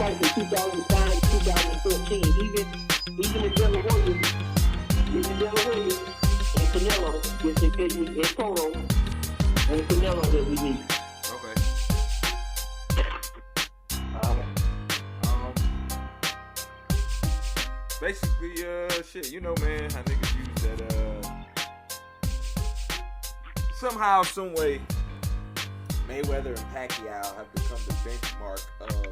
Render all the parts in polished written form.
fight from 2005 to 2014. Even the De La Hoya and Canelo gets the picture and Cotto and Canelo that we need. Okay. Basically, shit, you know, man, how niggas use that, somehow, some way, Mayweather and Pacquiao have become the benchmark of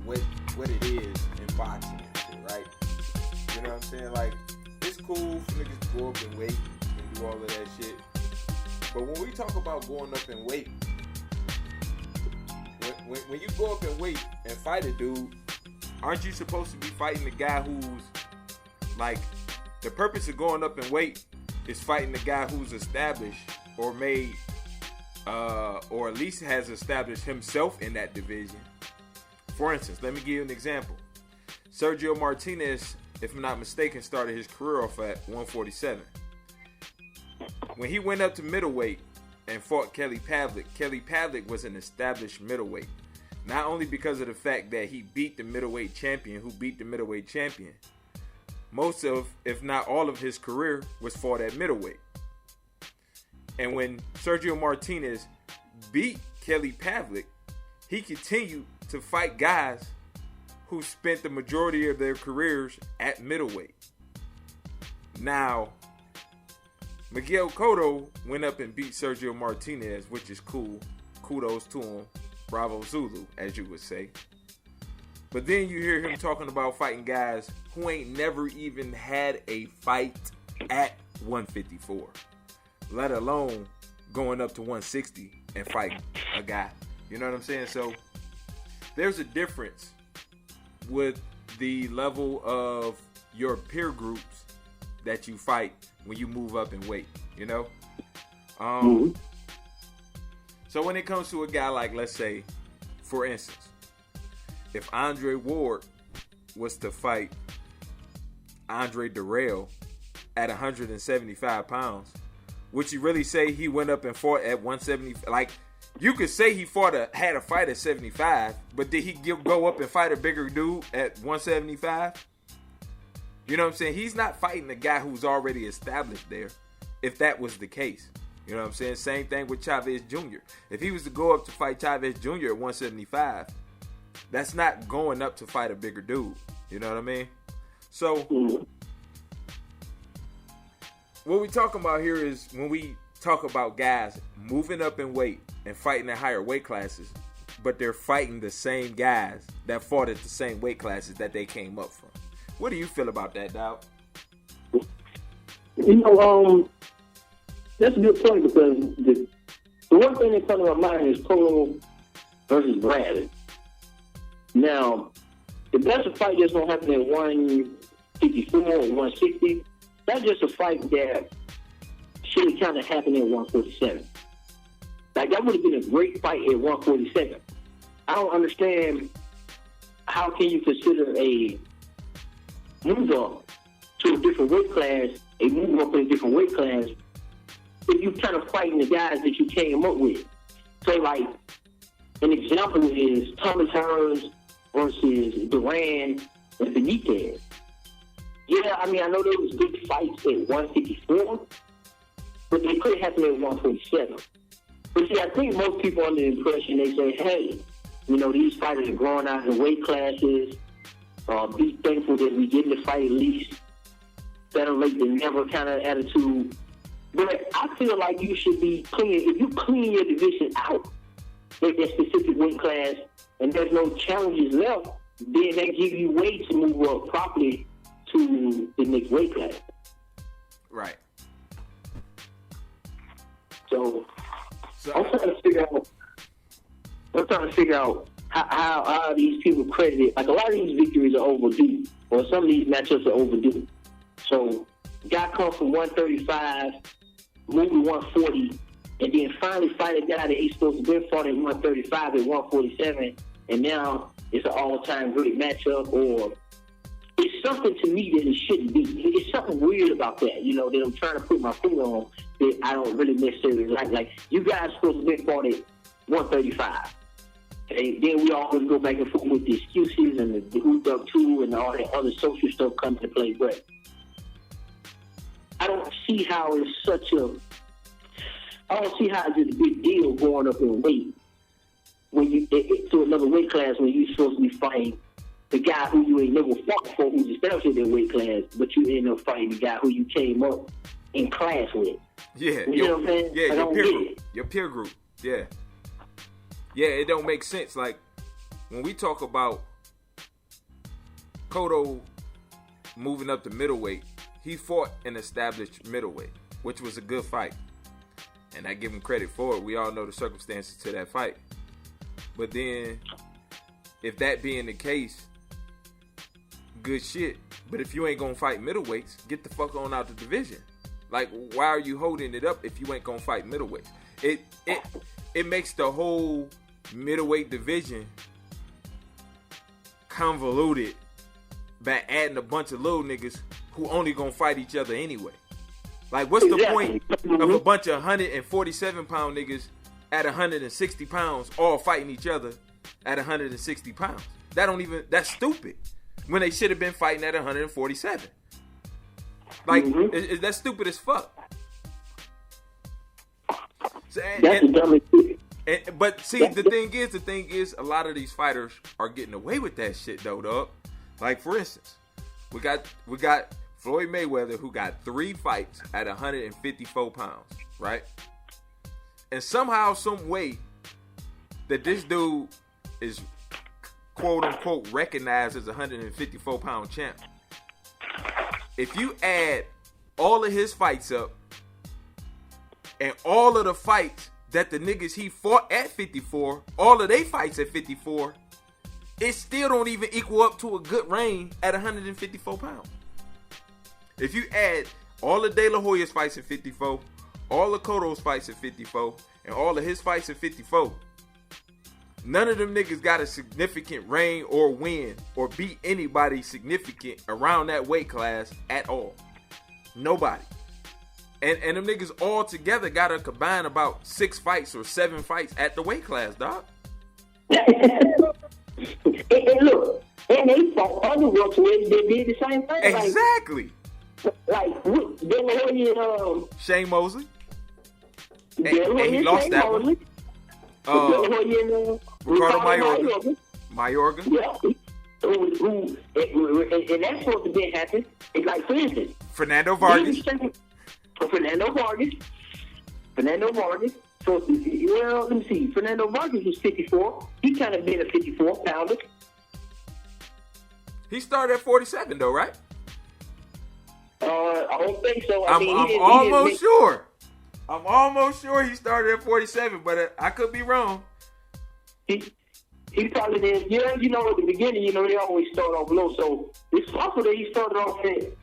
what it is in boxing and shit, right? You know what I'm saying? Like, it's cool for niggas to go up in weight and do all of that shit. But when we talk about going up in weight, when you go up in weight and fight a dude, aren't you supposed to be fighting the guy who's, like, the purpose of going up in weight is fighting the guy who's established or made, or at least has established himself in that division. For instance, let me give you an example. Sergio Martinez, if I'm not mistaken, started his career off at 147. When he went up to middleweight and fought Kelly Pavlik was an established middleweight. Not only because of the fact that he beat the middleweight champion who beat the middleweight champion. Most of, if not all of his career was fought at middleweight. And when Sergio Martinez beat Kelly Pavlik, he continued to fight guys who spent the majority of their careers at middleweight. Now, Miguel Cotto went up and beat Sergio Martinez, which is cool. Kudos to him. Bravo Zulu, as you would say. But then you hear him talking about fighting guys who ain't never even had a fight at 154. Let alone going up to 160 and fighting a guy. You know what I'm saying? So there's a difference with the level of your peer groups that you fight when you move up in weight, you know? So when it comes to a guy like, let's say, for instance, if Andre Ward was to fight Andre Dirrell at 175 pounds, would you really say he went up and fought at 170? Like, you could say he had a fight at 75, but did he go up and fight a bigger dude at 175? You know what I'm saying? He's not fighting the guy who's already established there, if that was the case. You know what I'm saying? Same thing with Chavez Jr. If he was to go up to fight Chavez Jr. at 175, that's not going up to fight a bigger dude. You know what I mean? So, what we're talking about here is when we talk about guys moving up in weight and fighting at higher weight classes, but they're fighting the same guys that fought at the same weight classes that they came up from. What do you feel about that, Dawg? You know, that's a good point because the one thing that comes to my mind is Cotto versus Bradley. Now, if that's a fight that's going to happen at 154 or 160, that's just a fight that should have kind of happened at 147. Like, that would have been a great fight at 147. I don't understand how can you consider a move up to a different weight class, a move up in a different weight class, if you kind of fighting the guys that you came up with. So, like, an example is Thomas Hearns versus Duran and Benitez. Yeah, I mean, I know there was good fights at 154, but they could happen at 147. But see, I think most people are under the impression, they say, hey, you know, these fighters are growing out in weight classes. Be thankful that we get in the fight at least. Better late than never kind of attitude. But I feel like you should be clean. If you clean your division out in that specific weight class and there's no challenges left, then that gives you way to move up properly to the next weight class. Right. So I'm trying to figure out how these people credited. Like, a lot of these victories are overdue, or some of these matchups are overdue. So, guy comes from 135, move to 140, and then finally fight a guy that he's supposed to be fought at 135 at 147, and now it's an all-time great matchup, or it's something to me that it shouldn't be. It's something weird about that, you know, that I'm trying to put my finger on that I don't really necessarily like. Like, you guys supposed to be fought at 135. And then we always go back and forth with the excuses and the hooped up too and all that other social stuff comes to play. But I don't see how it's a big deal going up in weight when you to another weight class when you're supposed to be fighting the guy who you ain't never fought before, who's established in that weight class, but you end up fighting the guy who you came up in class with. Yeah, you know what I'm saying? Yeah, your peer group. Yeah, it don't make sense. Like when we talk about Cotto moving up to middleweight, he fought an established middleweight, which was a good fight. And I give him credit for it. We all know the circumstances to that fight. But then, if that being the case, good shit. But if you ain't gonna fight middleweights, get the fuck on out the division. Like, why are you holding it up if you ain't gonna fight middleweights? It makes the whole middleweight division convoluted by adding a bunch of little niggas who only gonna fight each other anyway. Like, what's the point of a bunch of 147-pound niggas at 160 pounds all fighting each other at 160 pounds? That's stupid. When they should have been fighting at 147. Like, that's stupid as fuck. So, but see, the thing is, a lot of these fighters are getting away with that shit, though, dog. Like, for instance, we got Floyd Mayweather, who got 3 fights at 154 pounds, right? And somehow, some way, that this dude is quote unquote recognized as a 154 pound champ. If you add all of his fights up and all of the fights that the niggas he fought at 54, all of they fights at 54, it still don't even equal up to a good reign at 154 pounds. If you add all of De La Hoya's fights at 54, all of Cotto's fights at 54, and all of his fights at 54, none of them niggas got a significant reign or win or beat anybody significant around that weight class at all. Nobody. And them niggas all together got to combine about 6 fights or 7 fights at the weight class, dog. And look, and they fought other welterweights that did the same thing. Exactly. Like De La Hoya and Shane Mosley. And he lost that one. Ricardo Mayorga. Yeah. And that's supposed to be happening. It's like, for instance, Fernando Vargas. So, well, let me see. Fernando Vargas was 54. He kind of been a 54-pounder. He started at 47, though, right? I don't think so. I'm almost sure. I'm almost sure he started at 47, but I could be wrong. He probably did. Yeah, at the beginning, they always start off low. So it's possible that he started off at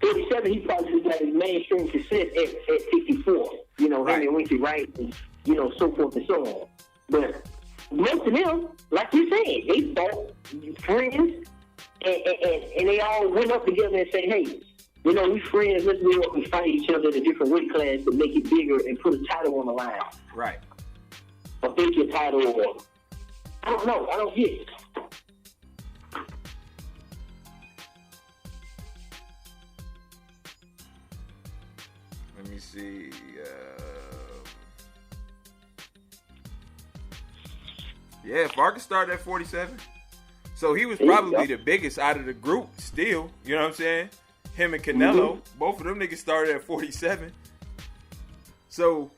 37. He probably got his mainstream success at 54. Right. Him and Winky Wright, and so forth and so on. But most of them, like you said, they fought friends, and they all went up together and said, "Hey, we friends. Let's go up and fight each other in a different weight class to make it bigger and put a title on the line." Right. A bigger title, or I don't know. I don't get it. Let me see. Yeah, Vargas started at 47. So he was probably the biggest out of the group still. You know what I'm saying? Him and Canelo, both of them niggas started at 47. So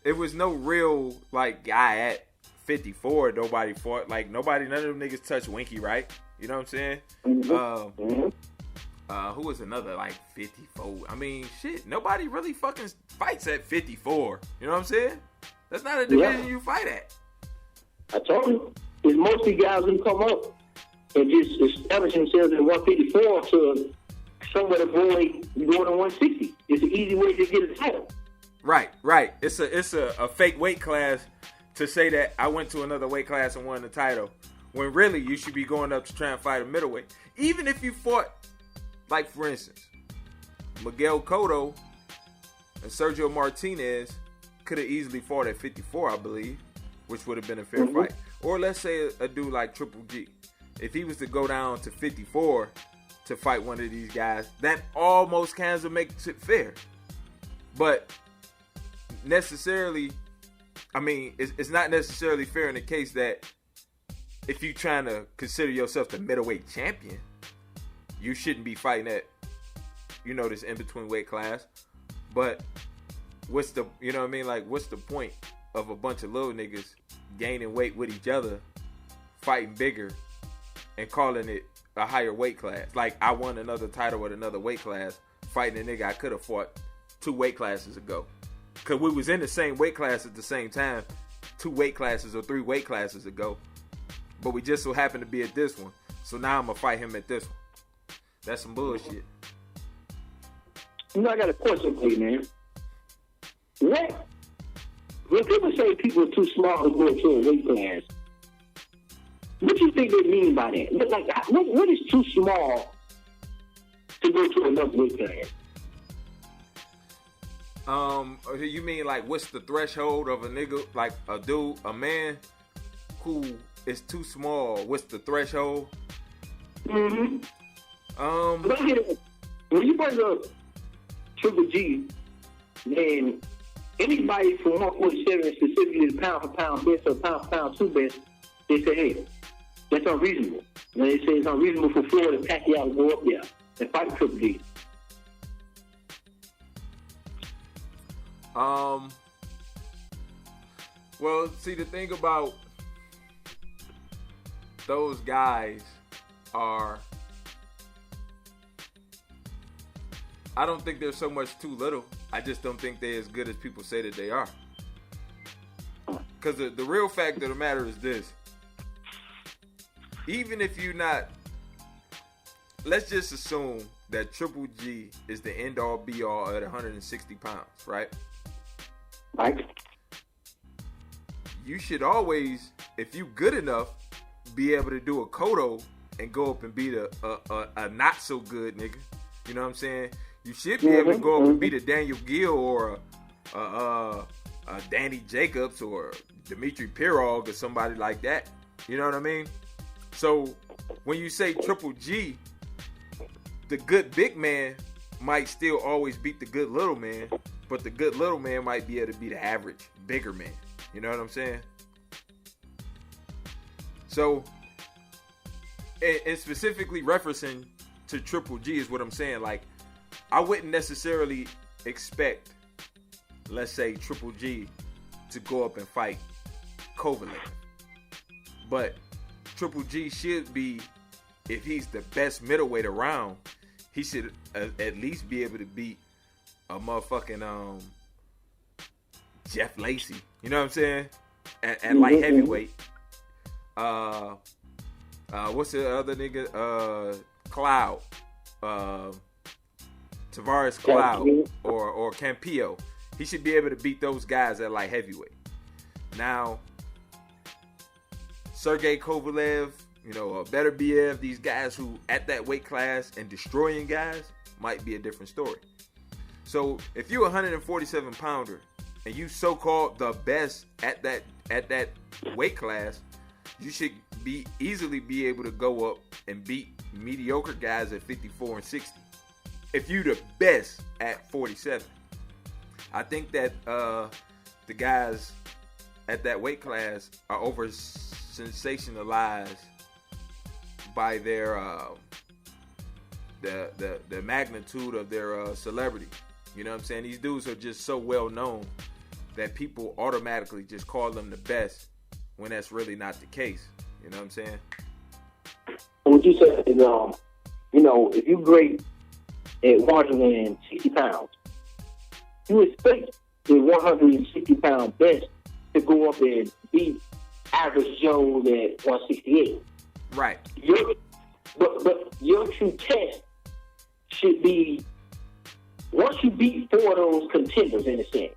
it was no real guy at 54. Nobody fought. None of them niggas touched Winky, right? You know what I'm saying? Who was another 54? I mean, shit. Nobody really fucking fights at 54. You know what I'm saying? That's not a division you fight at. I told you, it's mostly guys who come up and just establish themselves at 154 to somewhat avoid going to 160. It's an easy way to get a title. Right. It's a fake weight class to say that I went to another weight class and won the title, when really you should be going up to try and fight a middleweight. Even if you fought, for instance, Miguel Cotto and Sergio Martinez could have easily fought at 54, I believe, which would have been a fair fight. Or let's say a dude like Triple G. If he was to go down to 54 to fight one of these guys, that almost kind of makes it fair. But necessarily, I mean, it's not necessarily fair in the case that if you're trying to consider yourself the middleweight champion, you shouldn't be fighting at, this in-between weight class. But what's the, what I mean? Like, what's the point of a bunch of little niggas gaining weight with each other, fighting bigger, and calling it a higher weight class? Like, I won another title with another weight class, fighting a nigga I could have fought 2 weight classes ago. Because we was in the same weight class at the same time 2 weight classes or 3 weight classes ago. But we just so happened to be at this one. So now I'm going to fight him at this one. That's some bullshit. I got a question for you, man. When people say people are too small to go into a weight class, what do you think they mean by that? Like, what is too small to go to another weight class? You mean like what's the threshold of a nigga, like a dude, a man who is too small? What's the threshold? Mm-hmm. When you bring up Triple G, then anybody from 147, specifically the pound for pound best or pound for pound 2 best, they say, hey, that's unreasonable. And they say it's unreasonable for Floyd and Pacquiao to go up there and fight Triple G. Well, see, the thing about those guys are, I don't think they're so much too little. I just don't think they're as good as people say that they are. Because the real fact of the matter is this. Even if you're not, let's just assume that Triple G is the end-all, be-all at 160 pounds, right? Right. You should always, if you good enough, be able to do a Cotto and go up and beat a not-so-good nigga. You know what I'm saying? You should be able to go up and beat a Daniel Gill or a Danny Jacobs or Dimitri Pirog or somebody like that. You know what I mean? So when you say Triple G, the good big man might still always beat the good little man, but the good little man might be able to beat the average bigger man. You know what I'm saying? So, and specifically referencing to Triple G is what I'm saying. Like, I wouldn't necessarily expect, let's say, Triple G to go up and fight Kovalev. But Triple G should be, if he's the best middleweight around, he should at least be able to beat a motherfucking Jeff Lacey. You know what I'm saying? At light heavyweight. What's the other nigga? Cloud. Tavares Cloud or Campillo. He should be able to beat those guys at light heavyweight. Now, Sergey Kovalev, Better BF, these guys who at that weight class and destroying guys might be a different story. So if you're a 147 pounder and you so-called the best at that weight class, you should easily be able to go up and beat mediocre guys at 54 and 60. If you're the best at 47. I think that the guys at that weight class are over sensationalized by their the magnitude of their celebrity. You know what I'm saying? These dudes are just so well known that people automatically just call them the best when that's really not the case. You know what I'm saying? What you said is, if you're great at 160 pounds, you expect the 160 pound best to go up and beat average Joe at 168. Right. But your true test should be, once you beat 4 of those contenders in a sense,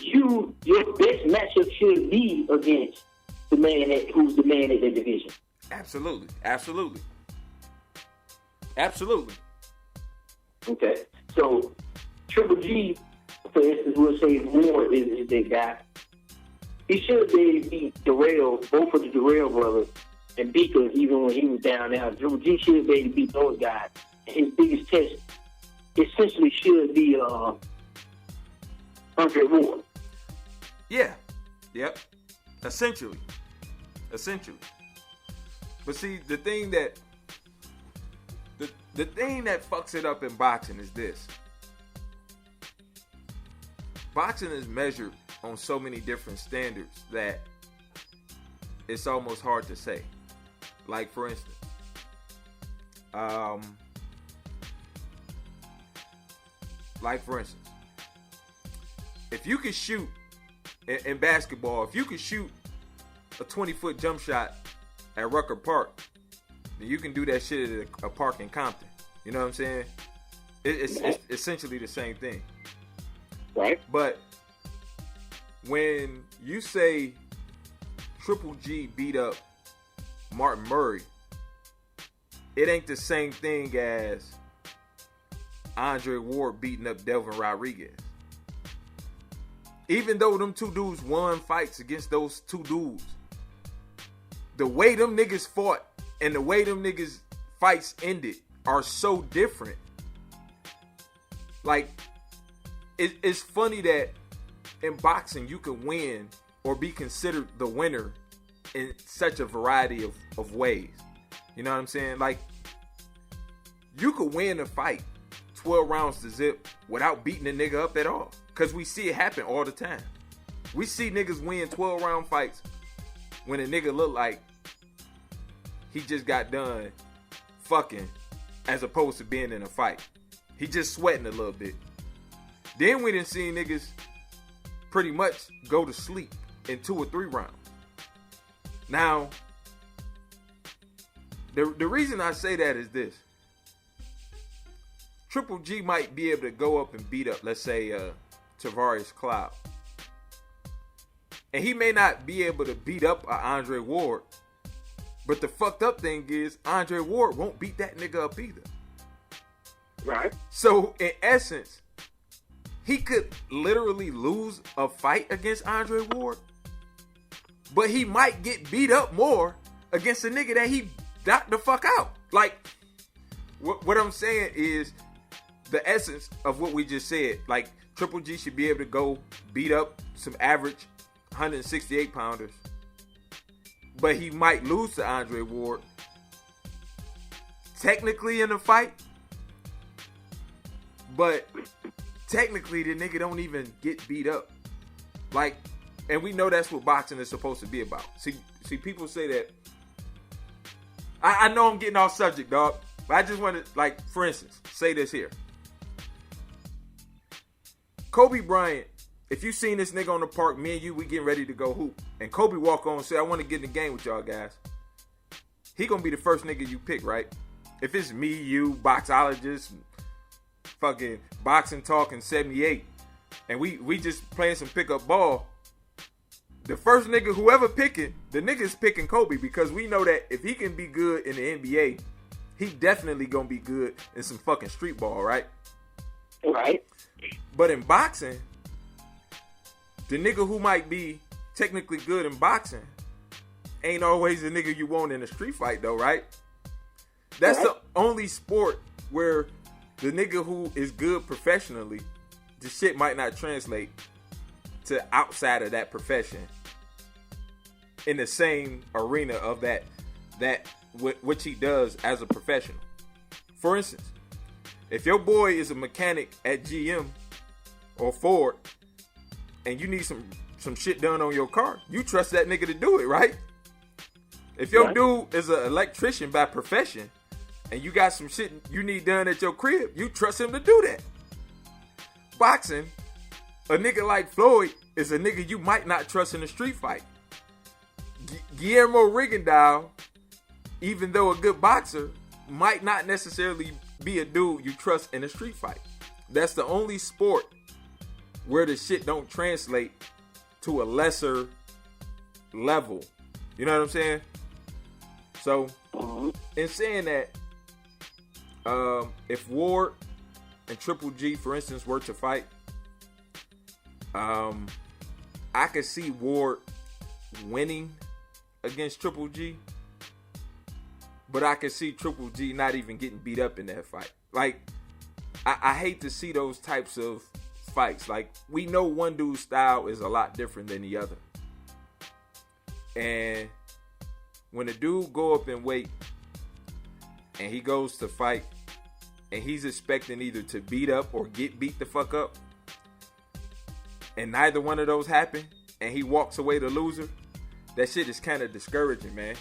your best matchup should be against the man who's the man in the division. Absolutely. Okay. So Triple G, for instance, we'll say Moore is that guy. he should be beat Darrell, both of the Darrell brothers, and Beaker even when he was down there. Triple G should be able to beat those guys. His biggest test essentially should be Andre Ward. Yeah. Yep. Essentially. But see, the thing that fucks it up in boxing is this. Boxing is measured on so many different standards that it's almost hard to say. Like, for instance, if you could shoot in basketball, if you could shoot a 20-foot jump shot at Rucker Park, then you can do that shit at a park in Compton. You know what I'm saying? It's essentially the same thing. Right. But when you say Triple G beat up Martin Murray, it ain't the same thing as Andre Ward beating up Delvin Rodriguez. Even though them two dudes won fights against those two dudes, the way them niggas fought and the way them niggas fights ended are so different. Like, it's funny that in boxing you can win or be considered the winner in such a variety of ways. You know what I'm saying? Like, you could win a fight 12 rounds to zip without beating a nigga up at all. Because we see it happen all the time. We see niggas win 12 round fights when a nigga look like he just got done fucking as opposed to being in a fight. He just sweating a little bit. Then we done seen niggas pretty much go to sleep in 2 or 3 rounds. Now, the reason I say that is this. Triple G might be able to go up and beat up, let's say, Tavares Cloud. And he may not be able to beat up Andre Ward. But the fucked up thing is, Andre Ward won't beat that nigga up either. Right. So, in essence, he could literally lose a fight against Andre Ward. But he might get beat up more against a nigga that he knocked the fuck out. Like, what I'm saying is the essence of what we just said. Like, Triple G should be able to go beat up some average 168 pounders. But he might lose to Andre Ward. Technically in a fight. But technically the nigga don't even get beat up. Like, and we know that's what boxing is supposed to be about. See, people say that. I know I'm getting off subject, dog. But I just want to, like, for instance, say this here. Kobe Bryant, if you seen this nigga on the park, me and you, we getting ready to go hoop. And Kobe walk on and say, I want to get in the game with y'all guys. He gonna be the first nigga you pick, right? If it's me, you, boxologist, fucking boxing talking 78, and we just playing some pickup ball, the first nigga, whoever picking, the nigga's picking Kobe, because we know that if he can be good in the NBA, he definitely gonna be good in some fucking street ball, right? Right. But in boxing, the nigga who might be technically good in boxing ain't always the nigga you want in a street fight, though, right? That's right. The only sport where the nigga who is good professionally, the shit might not translate to outside of that profession in the same arena of that which he does as a professional. For instance, if your boy is a mechanic at GM or Ford and you need some shit done on your car, you trust that nigga to do it, right? If your dude is an electrician by profession and you got some shit you need done at your crib, you trust him to do that. Boxing, a nigga like Floyd is a nigga you might not trust in a street fight. Guillermo Rigondeaux, even though a good boxer, might not necessarily be a dude you trust in a street fight. That's the only sport where the shit don't translate to a lesser level. You know what I'm saying? So, in saying that, if Ward and Triple G, for instance, were to fight, I could see Ward winning against Triple G, but I can see Triple G not even getting beat up in that fight. Like, I hate to see those types of fights. Like, we know one dude's style is a lot different than the other. And when a dude go up in weight and he goes to fight and he's expecting either to beat up or get beat the fuck up, and neither one of those happen, and he walks away the loser, that shit is kind of discouraging, man.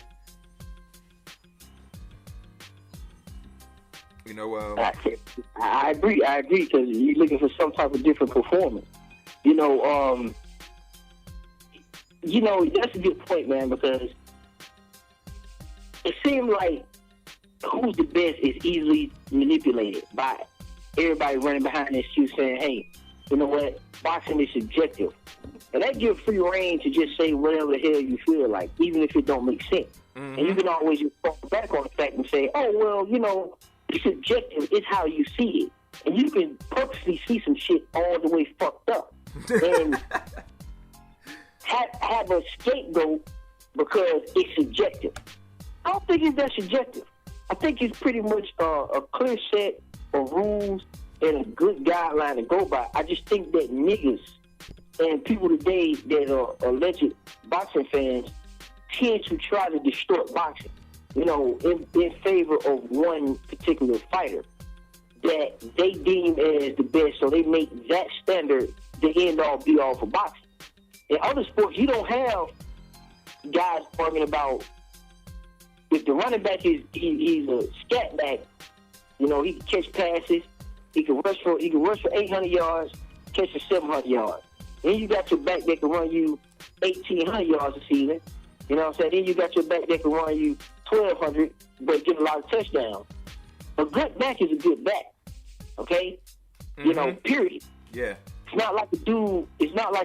You know, I agree, because you're looking for some type of different performance. You know, that's a good point, man, because it seems like who's the best is easily manipulated by everybody running behind this shoe saying, hey, you know what, boxing is subjective. And that gives free reign to just say whatever the hell you feel like, even if it don't make sense. Mm-hmm. And you can always just fall back on the fact and say, oh, well, you know, it's subjective. It's how you see it. And you can purposely see some shit all the way fucked up. And have a scapegoat because it's subjective. I don't think it's that subjective. I think it's pretty much a clear set of rules and a good guideline to go by. I just think that niggas and people today that are alleged boxing fans tend to try to distort boxing, you know, in favor of one particular fighter that they deem as the best, so they make that standard the end-all, be-all for boxing. In other sports, you don't have guys arguing about if the running back he's a scat back, you know, he can catch passes, he can rush for 800 yards, catch for 700 yards. Then you got your back that can run you 1,800 yards a season. You know what I'm saying? Then you got your back that can run you 1,200, but get a lot of touchdowns. A good back is a good back. Okay? Mm-hmm. You know, period. Yeah. It's not like a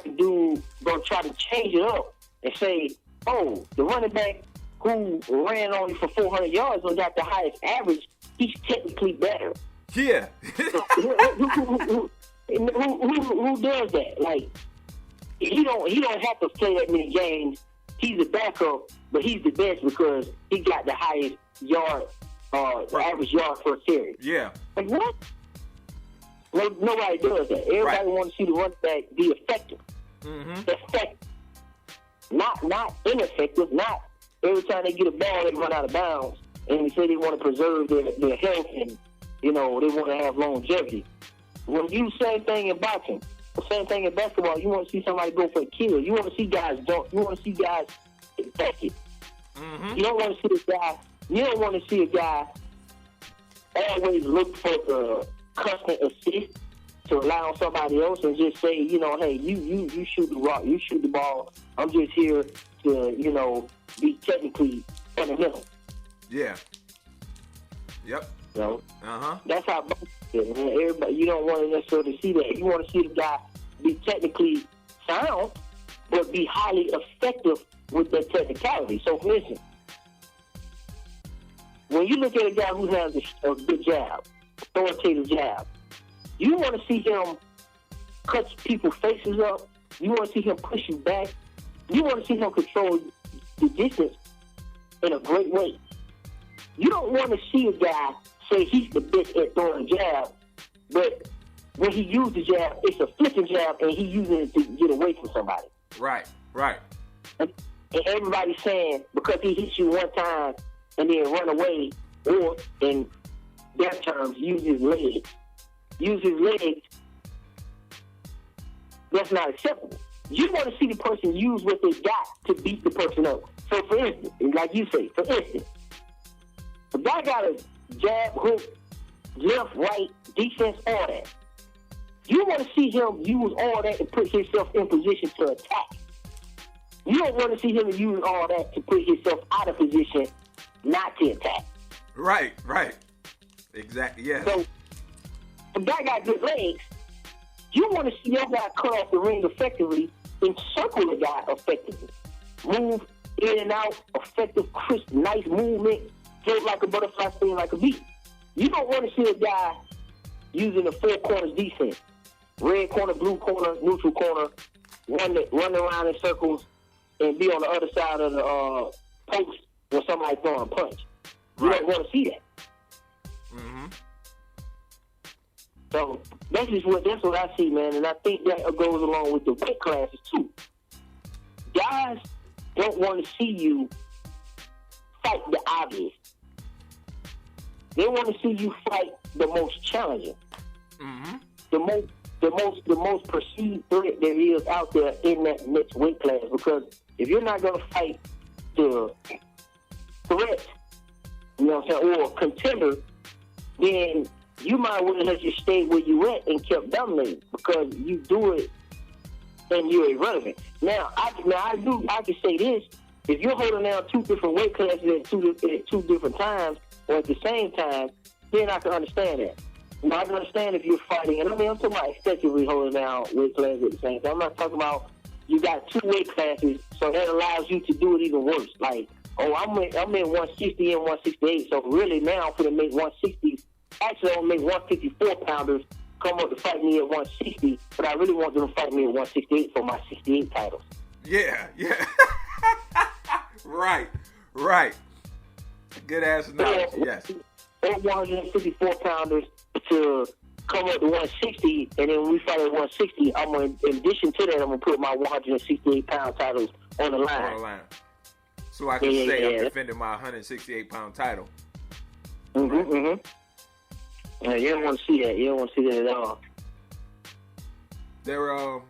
dude gonna try to change it up and say, oh, the running back who ran only for 400 yards and got the highest average, he's technically better. Yeah. who does that? Like, he don't have to play that many games. He's a backup, but he's the best because he got the highest yard, the average yard per carry. Yeah. Like, what? Nobody does that. Everybody wants to see the running back be effective. Mm-hmm. Effective. Not ineffective. Not every time they get a ball, they run out of bounds. And they say they want to preserve their health and, you know, they want to have longevity. When you same thing in boxing, the same thing in basketball, you want to see somebody go for a kill. You want to see guys dunk. You want to see guys effective. Mm-hmm. You don't want to see this guy. You don't want to see a guy always look for the constant assist to allow somebody else and just say, you know, hey, you shoot the rock, you shoot the ball. I'm just here to, you know, be technically fundamental. Yeah. Yep. You know? Uh-huh. That's how boxing is. Everybody, you don't want to necessarily see that. You want to see the guy be technically sound, but be highly effective with that technicality. So, for instance, when you look at a guy who has a good jab, authoritative jab, you want to see him cut people's faces up. You want to see him push you back. You want to see him control the distance in a great way. You don't want to see a guy say he's the best at throwing a jab, but when he uses the jab, it's a flipping jab, and he using it to get away from somebody. Right. And everybody's saying because he hits you one time and then run away, or in their terms, use his legs. That's not acceptable. You want to see the person use what they got to beat the person up. So, for instance, like you say, a guy got a jab, hook, left, right, defense, all that. You want to see him use all that to put himself in position to attack. You don't want to see him use all that to put himself out of position not to attack. Right. Exactly, yeah. So, if a guy got good legs, you want to see your guy cut off the ring effectively and circle the guy effectively. Move in and out, effective, crisp, nice movement, float like a butterfly, spin like a bee. You don't want to see a guy using the four corners defense. Red corner, blue corner, neutral corner, run around in circles, and be on the other side of the post when somebody throwing a punch. You don't want to see that. Mm-hmm. So that's what I see, man, and I think that goes along with the weight classes too. Guys don't want to see you fight the obvious. They want to see you fight the most challenging, the most perceived threat there is out there in that next weight class. Because if you're not going to fight the threat, you know what I'm saying, or contender, then you might well have just stayed where you at and kept dominating because you do it and you're irrelevant. Now I can say this: if you're holding down two different weight classes at two different times or at the same time, then I can understand that. Now, I can understand if you're fighting, and I'm talking about effectively holding down weight classes at the same time. I'm not talking about you got two weight classes, so that allows you to do it even worse. Like, oh, I'm in 160 and 168, so really now I'm going to make 160. Actually, I'm going to make 154-pounders come up to fight me at 160, but I really want them to fight me at 168 for my 68 titles. Yeah. Right. Good ass analogy, yes. Or 154-pounders to come up to 160, and then when we fight at 160, in addition to that, I'm going to put my 168-pound titles on the line. So I can say I'm defending my 168-pound title. Mm-hmm. Yeah, you don't want to see that. You don't want to see that at all. There,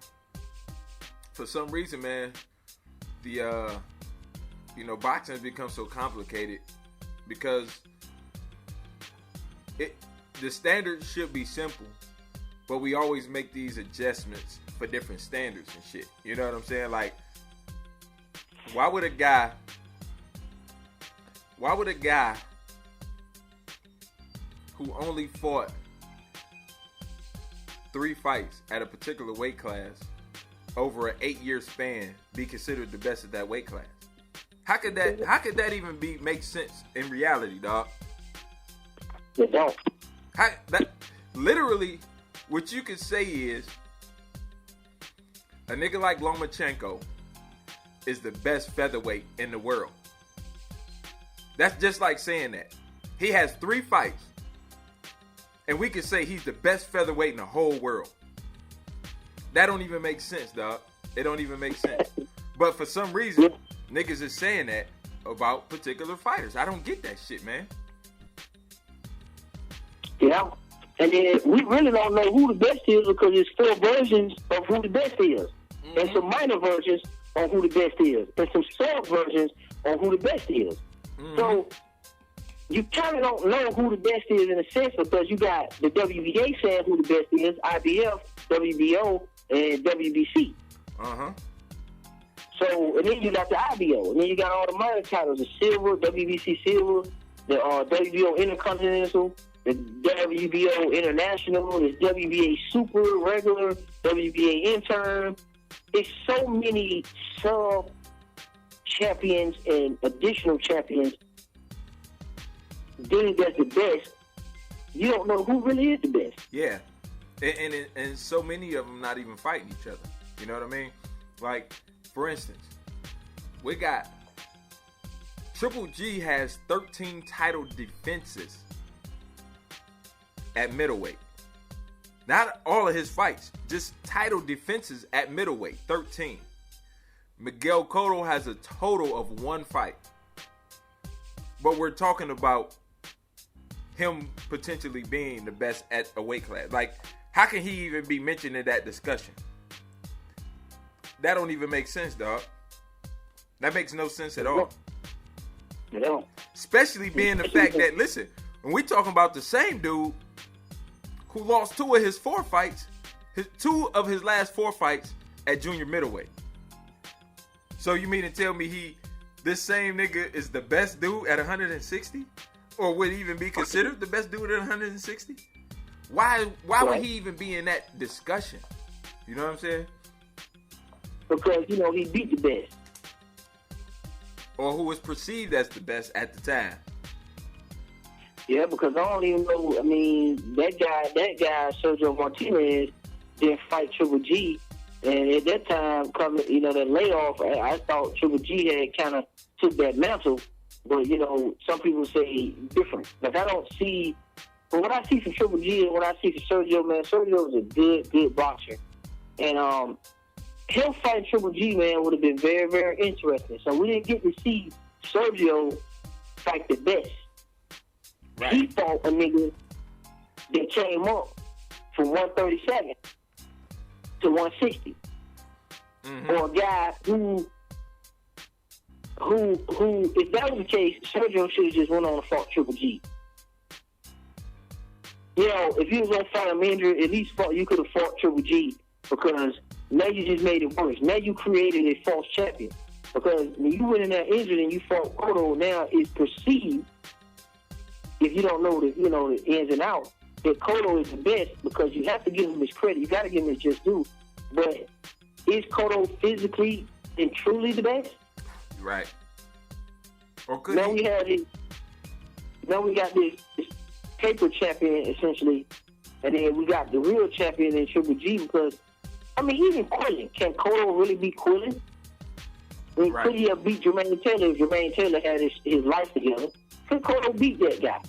for some reason, man, the boxing has become so complicated because the standards should be simple, but we always make these adjustments for different standards and shit. You know what I'm saying? Like, why would a guy who only fought 3 fights at a particular weight class over an 8-year span be considered the best at that weight class? How could that even make sense in reality, dog? It don't. Literally, what you could say is a nigga like Lomachenko is the best featherweight in the world. That's just like saying that. He has 3 fights, and we could say he's the best featherweight in the whole world. That don't even make sense, dog. It don't even make sense. But for some reason, niggas is saying that about particular fighters. I don't get that shit, man. Yeah. And then we really don't know who the best is because there's 4 versions of who the best is. Mm-hmm. And some minor versions on who the best is. And some sub versions on who the best is. Mm-hmm. So you kind of don't know who the best is in a sense because you got the WBA saying who the best is, IBF, WBO, and WBC. Uh-huh. So, and then you got the IBO, and then you got all the minor titles, the Silver, WBC Silver, the WBO Intercontinental, the WBO International, the WBA Super, Regular, WBA Intern. It's so many sub-champions and additional champions. Then that's the best. You don't know who really is the best. Yeah. And so many of them not even fighting each other. You know what I mean? Like, for instance, we got Triple G has 13 title defenses at middleweight. Not all of his fights, just title defenses at middleweight, 13. Miguel Cotto has a total of 1 fight. But we're talking about him potentially being the best at a weight class. Like, how can he even be mentioned in that discussion? That don't even make sense, dog. That makes no sense at all. Yeah. Especially being the fact that, listen, when we talking about the same dude who lost 2 of his 4 fights, 2 of his last 4 fights at junior middleweight. So you mean to tell me this same nigga is the best dude at 160? Or would even be considered the best dude at 160? Why would he even be in that discussion? You know what I'm saying? Because, he beat the best. Or who was perceived as the best at the time. Yeah, because I don't even know. I mean, that guy, Sergio Martinez, didn't fight Triple G And at that time, coming, that layoff, I thought Triple G had kind of took that mantle. But, some people say different. Like, I don't see, but what I see from Triple G and what I see from Sergio, man, Sergio is a good boxer. And him fighting Triple G, man, would have been very, very interesting. So we didn't get to see Sergio fight the best. Right. He fought a nigga that came up from 137 to 160. Mm-hmm. Or a guy who, if that was the case, Sergio should have just went on and fought Triple G. If you was going to fight him injured, at least you could have fought Triple G, because now you just made it worse. Now you created a false champion. Because when you went in there injured and you fought Cotto, now it's perceived, if you don't know the ins and outs, that Cotto is the best, because you have to give him his credit. You got to give him his just due. But is Cotto physically and truly the best? Right. Or could now we got this paper champion, essentially, and then we got the real champion in Triple G, because, even Quillen. Can Cotto really beat Quillen? Right. Could he have beat Jermaine Taylor if Jermaine Taylor had his life together? Could Cotto beat that guy?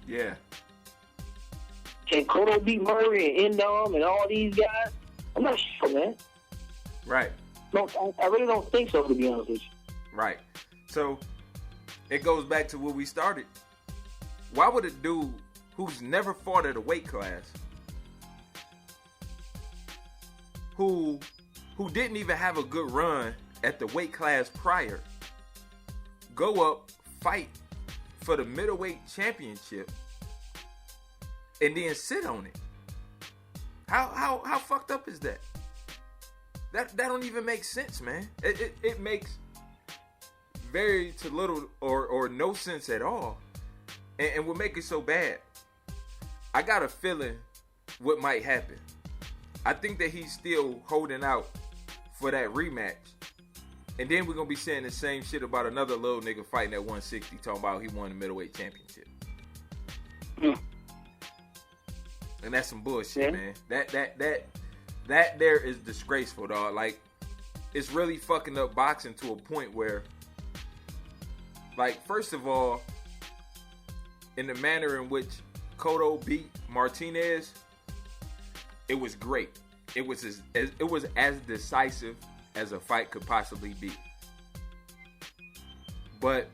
Yeah. Can Cotto beat Murray and Indom and all these guys? I'm not sure, man. Right. No, I really don't think so, to be honest with you. Right. So, it goes back to where we started. Why would a dude who's never fought at a weight class, who didn't even have a good run at the weight class prior, go up, fight for the middleweight championship, and then sit on it? How fucked up is that? That don't even make sense, man. It makes very to little or no sense at all. And what make it so bad, I got a feeling what might happen. I think that he's still holding out for that rematch. And then we're going to be saying the same shit about another little nigga fighting at 160, talking about he won the middleweight championship. And that's some bullshit, man. That there is disgraceful, dog. Like, it's really fucking up boxing to a point where, like, first of all, in the manner in which Cotto beat Martinez, it was great. It was as decisive as a fight could possibly be. But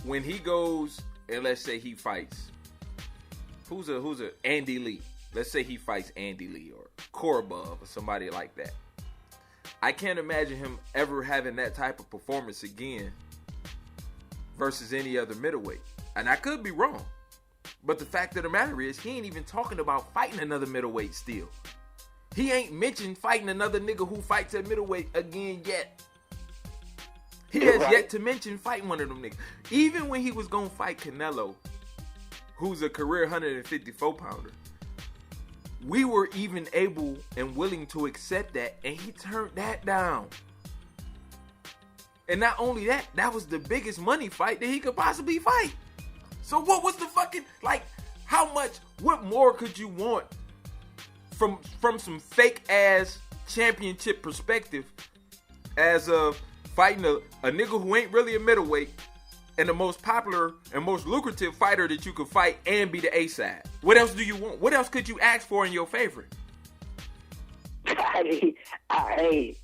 when he goes and let's say he fights, who's a Andy Lee? Let's say he fights Andy Lee or Korobov or somebody like that. I can't imagine him ever having that type of performance again versus any other middleweight. And I could be wrong. But the fact of the matter is, he ain't even talking about fighting another middleweight still. He ain't mentioned fighting another nigga who fights at middleweight again yet. He has yet to mention fighting one of them niggas. Even when he was going to fight Canelo, who's a career 154 pounder, we were even able and willing to accept that, and he turned that down. And not only that, that was the biggest money fight that he could possibly fight. So what was the fucking, like, what more could you want from some fake ass championship perspective as of fighting a nigga who ain't really a middleweight and the most popular and most lucrative fighter that you could fight and be the A side? What else do you want? What else could you ask for in your favorite? I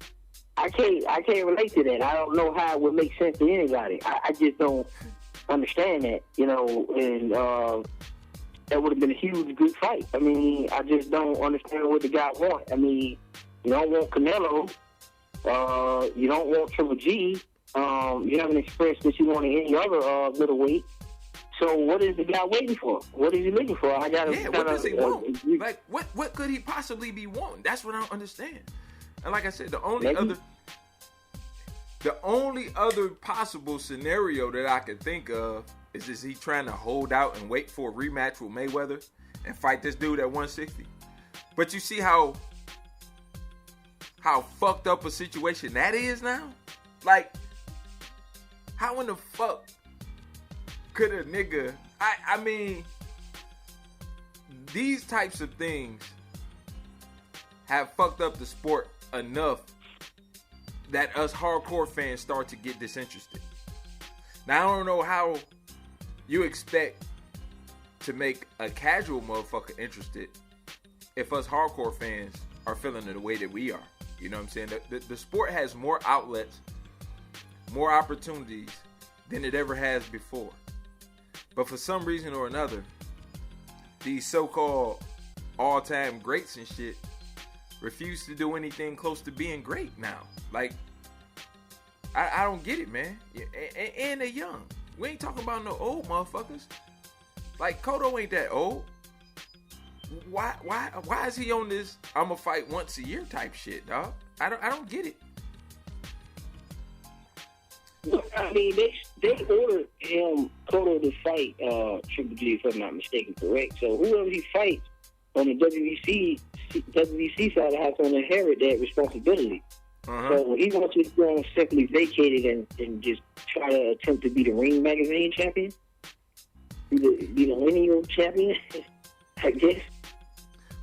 can't relate to that. I don't know how it would make sense to anybody. I just don't understand that, and that would have been a huge good fight. I just don't understand what the guy wants. You don't want Canelo. You don't want Triple G. You haven't expressed that you want any other middleweight. So what is the guy waiting for? What is he looking for? What does he want? Like, what could he possibly be wanting? That's what I don't understand. And like I said, the only other possible scenario that I can think of is he trying to hold out and wait for a rematch with Mayweather and fight this dude at 160. But you see how fucked up a situation that is now? Like, how in the fuck could a nigga... I mean, these types of things have fucked up the sport enough that us hardcore fans start to get disinterested. Now, I don't know how you expect to make a casual motherfucker interested if us hardcore fans are feeling it the way that we are. You know what I'm saying? The sport has more outlets, more opportunities than it ever has before. But for some reason or another, these so-called all-time greats and shit refuse to do anything close to being great now. Like, I don't get it, man. And they're young. We ain't talking about no old motherfuckers. Like, Cotto ain't that old. Why is he on this I'ma fight once a year type shit, dog? I don't get it. Look, I mean, they ordered him, Cotto, to fight Triple G, if I'm not mistaken, correct? So whoever he fights on the WBC side has to inherit that responsibility. Uh-huh. So he wants to go simply vacate it and just try to attempt to be the Ring Magazine champion, be the lineal champion, I guess.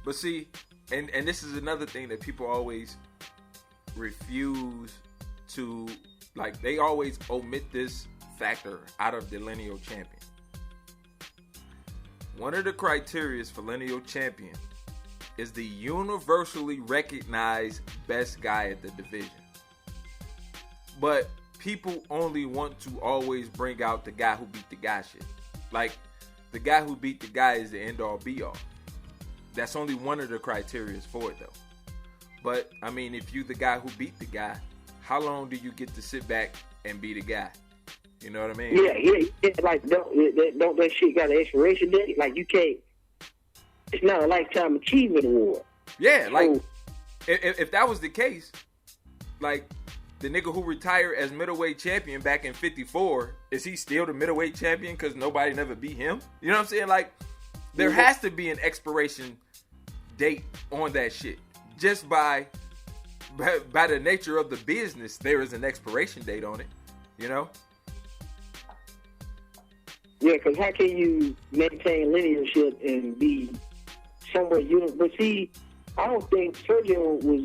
But see, and this is another thing that people always refuse to, like, they always omit this factor out of the lineal champion. One of the criteria for lineal champion is the universally recognized best guy at the division. But people only want to always bring out the guy who beat the guy shit. Like, the guy who beat the guy is the end-all be-all. That's only one of the criteria for it, though. But, I mean, if you the guy who beat the guy, how long do you get to sit back and be the guy? You know what I mean? Yeah. Like, don't that shit got an expiration date? Like, you can't. It's not a lifetime achievement award. Yeah, like, if that was the case, like, the nigga who retired as middleweight champion back in 54, is he still the middleweight champion because nobody never beat him? You know what I'm saying? Like, there has to be an expiration date on that shit. Just by the nature of the business, there is an expiration date on it, you know? Yeah, because how can you maintain linearship and be somewhat But see, I don't think Sergio was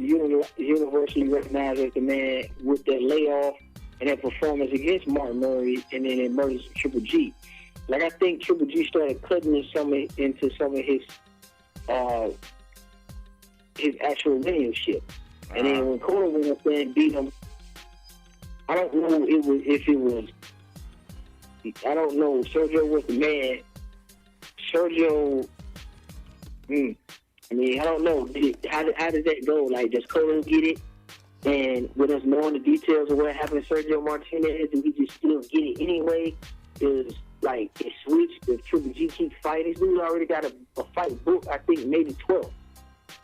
universally recognized as the man with that layoff and that performance against Martin Murray and then it murders Triple G. Like, I think Triple G started cutting into some of his actual linearship. And then when Cotto went up there and beat him, I don't know I don't know. Sergio was the man. Sergio, I mean, I don't know. How does that go? Like, does Cotto get it? And with us knowing the details of what happened to Sergio Martinez, do we just still get it anyway? Is like it switched? If Triple G keep fighting, this dude already got a fight book. I think maybe 12.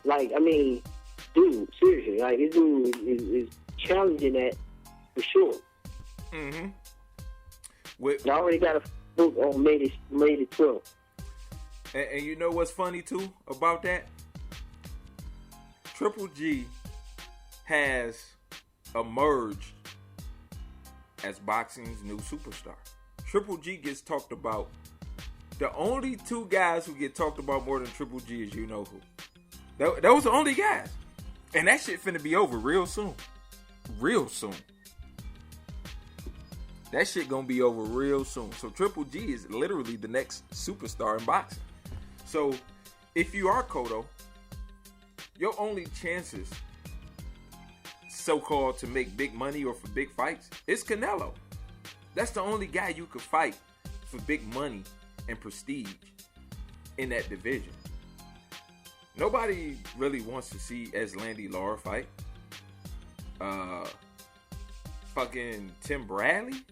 Like, I mean, dude, seriously, like this dude is challenging that for sure. Mm-hmm. I already got a book on May the 12th. And you know what's funny too about that? Triple G has emerged as boxing's new superstar. Triple G gets talked about. The only two guys who get talked about more than Triple G is you know who. That was the only guys. And that shit finna be over real soon. Real soon. That shit gonna be over real soon. So Triple G is literally the next superstar in boxing. So if you are Cotto, your only chances, so-called, to make big money or for big fights is Canelo. That's the only guy you could fight for big money and prestige in that division. Nobody really wants to see Erislandy Lara fight. Fucking Tim Bradley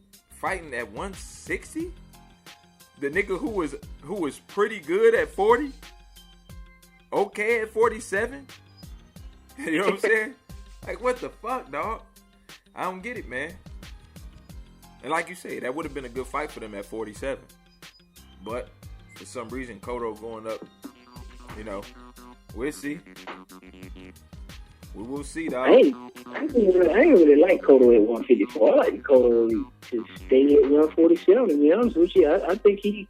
fighting at 160. The nigga who was pretty good at 40, okay at 47. You know what I'm saying? Like, what the fuck, dog? I don't get it, man. And like you say, that would have been a good fight for them at 47. But for some reason, Cotto going up, you know, we'll see. We will see, dog. I ain't really like Cotto at 154. I like Cotto to stay at 147, to be honest with you. I think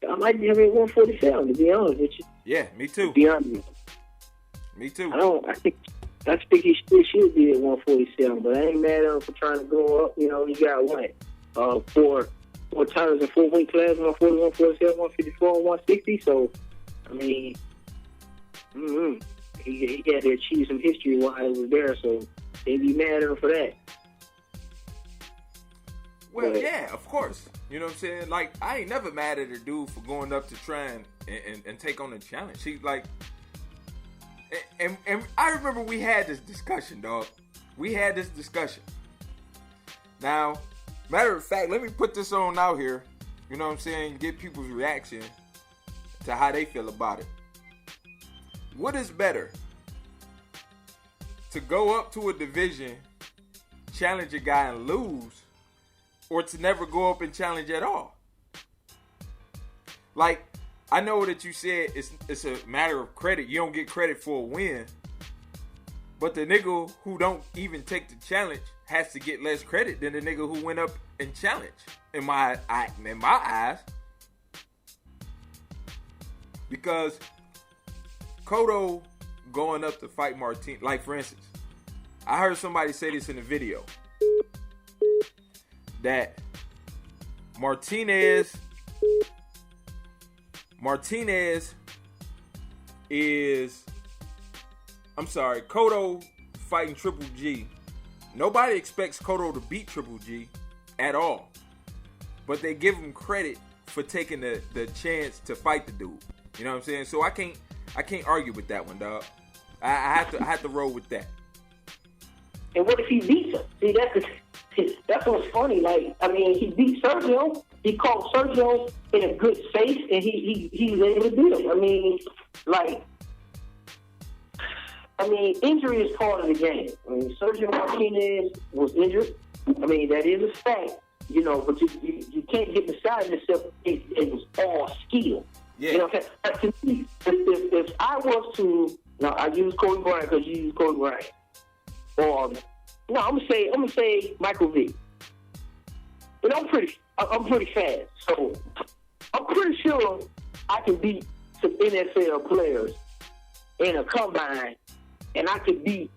I might have him at 147, to be honest with you. Yeah, me too. To be honest with you. Me too. I think he still should be at 147, but I ain't mad at him for trying to go up. You know, he got what? Four titles in 4 weight class, 140, 147, 154, and 160. So, I mean, he had to achieve some history while he was there. So they be mad at him for that. Well, yeah, of course. You know what I'm saying? Like, I ain't never mad at a dude for going up to try and take on a challenge. He like, and I remember we had this discussion, dog. We had this discussion. Now, matter of fact, let me put this on out here. You know what I'm saying? Get people's reaction to how they feel about it. What is better? To go up to a division, challenge a guy and lose, or to never go up and challenge at all? Like, I know that you said it's a matter of credit. You don't get credit for a win. But the nigga who don't even take the challenge has to get less credit than the nigga who went up and challenged. In my eyes. Because Cotto going up to fight Martinez, like for instance, I heard somebody say this in a video, that Martinez is, Cotto fighting Triple G. Nobody expects Cotto to beat Triple G at all. But they give him credit for taking the chance to fight the dude. You know what I'm saying? So I can't argue with that one, dog. I have to roll with that. And what if he beats him? See, that's what's funny. Like, I mean, he beat Sergio. He caught Sergio in a good space, and he was able to beat him. Injury is part of the game. I mean, Sergio Martinez was injured. I mean, that is a fact. You know, but you can't get beside yourself. It was all skill. Yeah. You know what I'm saying? To me, if I was to, now I use Cody Bryant because you use Cody Bryant. No, I'm gonna say Michael Vick. But I'm pretty fast, so I'm pretty sure I can beat some NFL players in a combine, and I could beat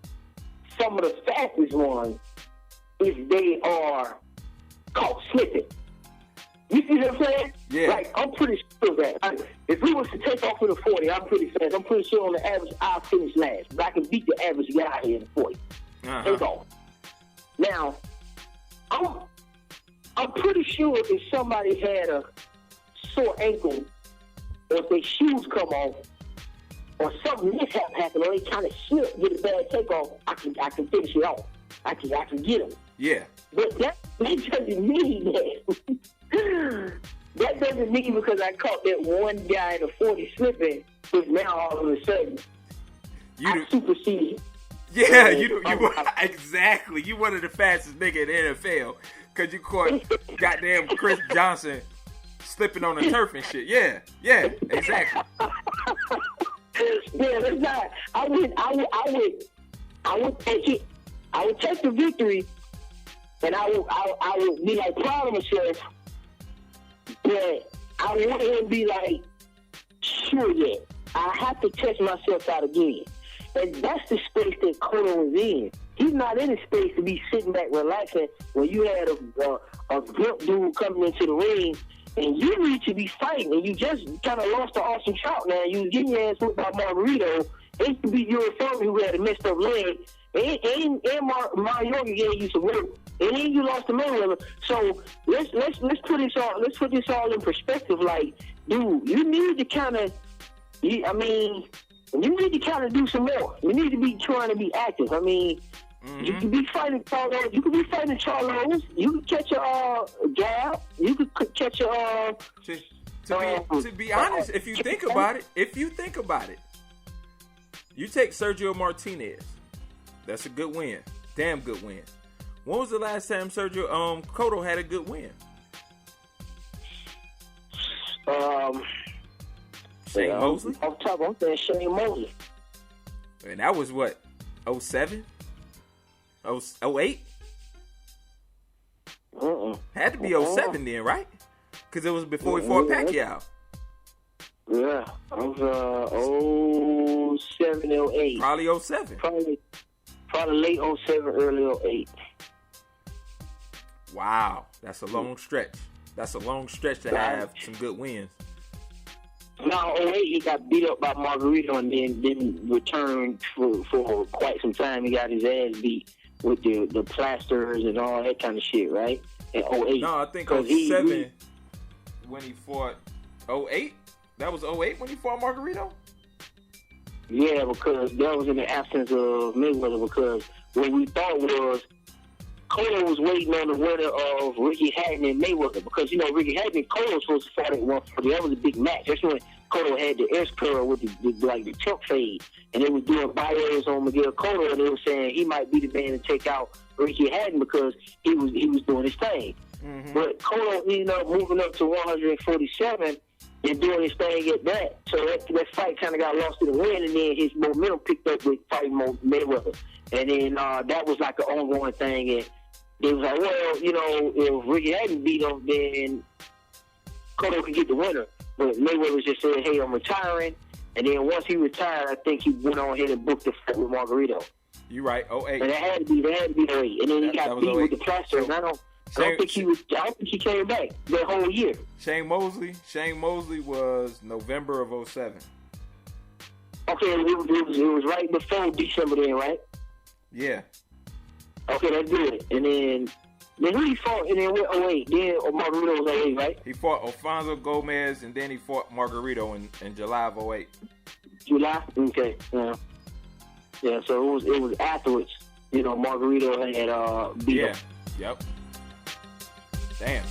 some of the fastest ones if they are caught slipping. You see what I'm saying? Yeah. Like, I'm pretty sure that if we was to take off in the 40, I'm pretty fast. I'm pretty sure on the average I'll finish last, but I can beat the average guy here in the 40. Take off. Now, I'm pretty sure if somebody had a sore ankle, or if their shoes come off, or something mishap happened, or they kind of slip, get a bad takeoff, I can finish it off. I can get them. Yeah. But that doesn't mean that. That doesn't mean because I caught that one guy in the 40 slipping, but now all of a sudden I supersede him. Yeah, you exactly. You one of the fastest nigga in the NFL because you caught goddamn Chris Johnson slipping on the turf and shit. Yeah, exactly. Yeah, that's not. I would take it. I would take the victory, and I would be like proud of myself. But I wouldn't be like sure yet. I have to test myself out again. And that's the space that Cotto is in. He's not in a space to be sitting back relaxing when you had a gimp dude coming into the ring and you need to be fighting. And you just kind of lost to Austin Trout now. You was getting your ass whipped by Margarito. It to be your family who had a messed up leg. And Mayorga gave you some work. And then you lost to Mayweather. So let's put this all in perspective. Like, dude, you need to kind of, you need to kind of do some more. You need to be trying to be active. I mean, you can be fighting Carlos. You can be fighting Charlos. You can catch a jab. You can catch a. To be honest, if you think about it, you take Sergio Martinez. That's a good win. Damn good win. When was the last time Cotto had a good win? Shane Mosley? Off top, I'm saying Shane Mosley. And that was what? 07? 08? Had to be 07 then, right? Because it was before he fought Pacquiao. Yeah, I was 07, 07, 08. Probably 07. Probably late 07, early 08. Wow, that's a long stretch. That's a long stretch to have some good wins. Now, 08, he got beat up by Margarito and then didn't return for quite some time. He got his ass beat with the plasters and all that kind of shit, right? In 08. No, I think 07 when he fought 08. That was 08 when he fought Margarito? Yeah, because that was in the absence of Mayweather, because what we thought was Cotto was waiting on the winner of Ricky Hatton and Mayweather, because, you know, Ricky Hatton and Cotto was supposed to fight at 140. That was a big match. That's when Cotto had the S curl with the tilt fade, and they was doing bios on Miguel Cotto, and they were saying he might be the man to take out Ricky Hatton because he was doing his thing. Mm-hmm. But Cotto ended up moving up to 147 and doing his thing at that. So that fight kind of got lost in the wind, and then his momentum picked up with fighting Mayweather. And then that was like an ongoing thing, and it was like, well, you know, if Ricky hadn't beat him, then Cotto could get the winner. But Mayweather just said, hey, I'm retiring. And then once he retired, I think he went on ahead and booked the fight with Margarito. You're right, 08. And it had to be 08. And then he got beat with the plaster. And I don't think he came back that whole year. Shane Mosley was November of 07. Okay, it was right before December then, right? Yeah. Okay, that's good. And then who he fought? And then with 08. Then Margarito was 08, right? He fought Alfonso Gomez, and then he fought Margarito in July of 08. July? Okay. Yeah, so it was afterwards. You know, Margarito had beat him. Yep. Damn.